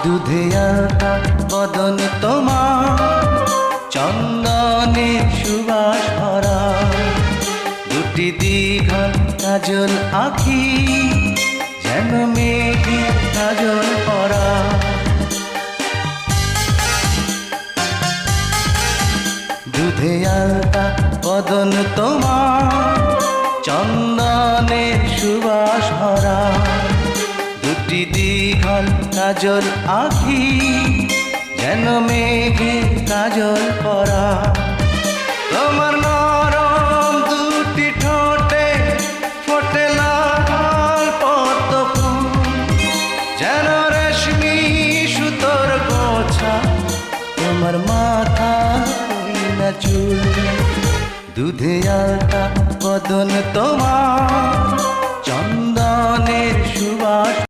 দুধে আলতা বদন তোমার, চন্দনে সুবাস ভরা, দুটি দীঘল কাজল আঁখি, যেন মেঘে কাজল পরা। দুধে আলতা বদন তোমার, চন্দনে সুবাস ভরা, দুটি দীঘল কাজল আঁখি, যেন মেঘে কাজল পরা। তোমার নরম দুটি ঠোঁটে ফোটে লাল পদ্ম ফুল, যেন রেশমি সুতোর গোছা, তোমার মাথা না চুল। দুধে আলতা বদন তোমার,